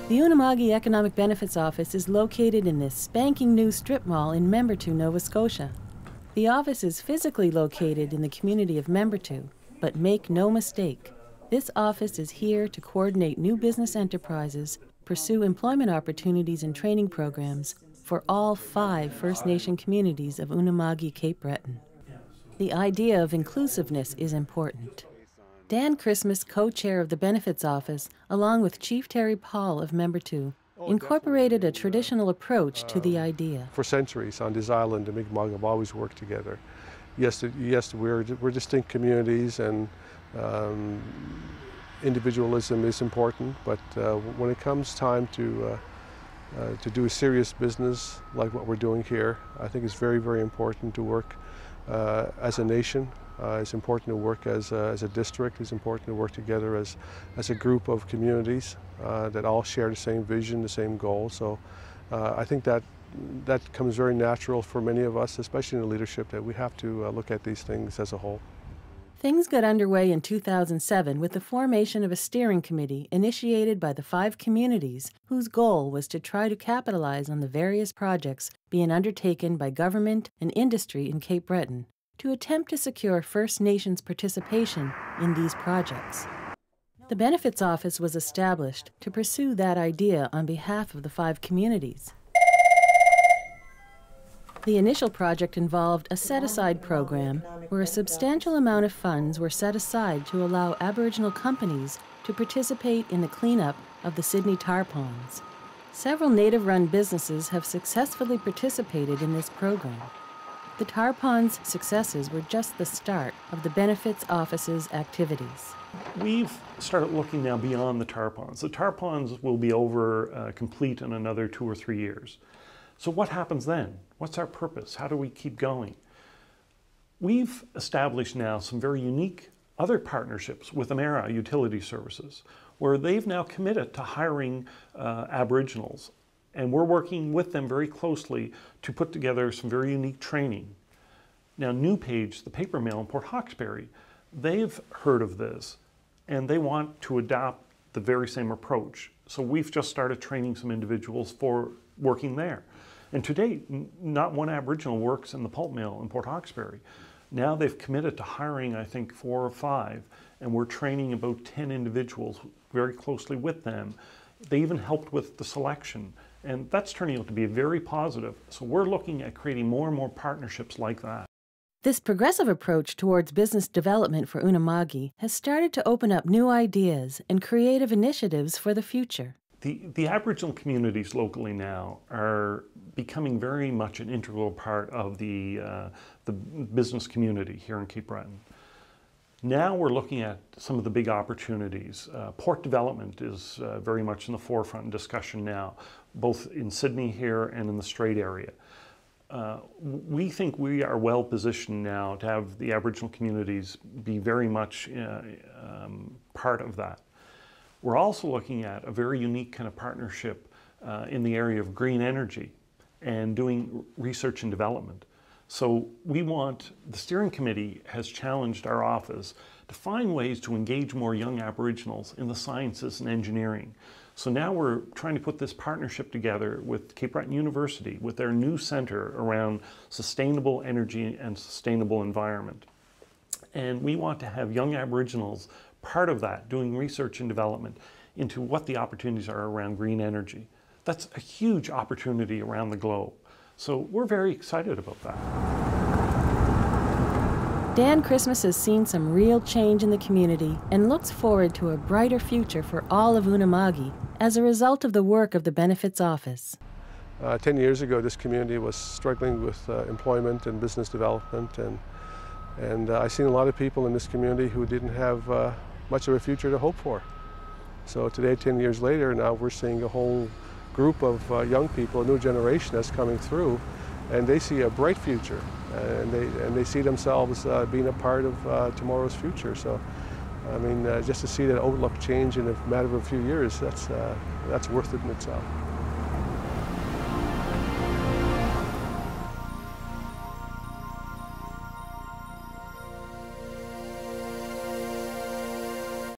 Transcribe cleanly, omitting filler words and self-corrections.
The Unama'ki Economic Benefits Office is located in this spanking new strip mall in Membertou, Nova Scotia. The office is physically located in the community of Membertou, but make no mistake, this office is here to coordinate new business enterprises, pursue employment opportunities and training programs for all 5 First Nation communities of Unama'ki Cape Breton. The idea of inclusiveness is important. Dan Christmas, co-chair of the Benefits Office, along with Chief Terry Paul of Membertou, incorporated a traditional approach to the idea. For centuries on this island, the Mi'kmaq have always worked together. Yes, we're distinct communities, and individualism is important, but when it comes time to do serious business like what we're doing here, I think it's very, very important to work as a nation. It's important to work as a district. It's important to work together as a group of communities that all share the same vision, the same goal. So I think that comes very natural for many of us, especially in the leadership, that we have to look at these things as a whole. Things got underway in 2007 with the formation of a steering committee initiated by the 5 communities whose goal was to try to capitalize on the various projects being undertaken by government and industry in Cape Breton to attempt to secure First Nations participation in these projects. The Benefits Office was established to pursue that idea on behalf of the 5 communities. The initial project involved a set-aside program where a substantial amount of funds were set aside to allow Aboriginal companies to participate in the cleanup of the Sydney tar ponds. Several Native-run businesses have successfully participated in this program. The tar ponds' successes were just the start of the Benefits Office's activities. We've started looking now beyond the tar ponds. The tar ponds will be complete in another 2 or 3 years. So what happens then? What's our purpose? How do we keep going? We've established now some very unique other partnerships with Amera Utility Services, where they've now committed to hiring Aboriginals. And we're working with them very closely to put together some very unique training. Now, New Page, the paper mill in Port Hawkesbury, they've heard of this, and they want to adopt the very same approach. So we've just started training some individuals for working there. And to date, not one Aboriginal works in the pulp mill in Port Hawkesbury. Now they've committed to hiring, I think, 4 or 5, and we're training about 10 individuals very closely with them. They even helped with the selection. And that's turning out to be very positive. So we're looking at creating more and more partnerships like that. This progressive approach towards business development for Unama'ki has started to open up new ideas and creative initiatives for the future. The Aboriginal communities locally now are becoming very much an integral part of the business community here in Cape Breton. Now we're looking at some of the big opportunities. Port development is very much in the forefront in discussion now, both in Sydney here and in the Strait area. We think we are well positioned now to have the Aboriginal communities be very much part of that. We're also looking at a very unique kind of partnership in the area of green energy and doing research and development. So the steering committee has challenged our office to find ways to engage more young Aboriginals in the sciences and engineering. So now we're trying to put this partnership together with Cape Breton University with their new center around sustainable energy and sustainable environment. And we want to have young Aboriginals part of that, doing research and development into what the opportunities are around green energy. That's a huge opportunity around the globe. So we're very excited about that. Dan Christmas has seen some real change in the community and looks forward to a brighter future for all of Unama'ki as a result of the work of the Benefits Office. 10 years ago, this community was struggling with employment and business development, and I've seen a lot of people in this community who didn't have much of a future to hope for. So today, 10 years later, now we're seeing a whole group of young people, a new generation that's coming through, and they see a bright future, and they see themselves being a part of tomorrow's future. So, I mean, just to see that outlook change in a matter of a few years, that's worth it in itself.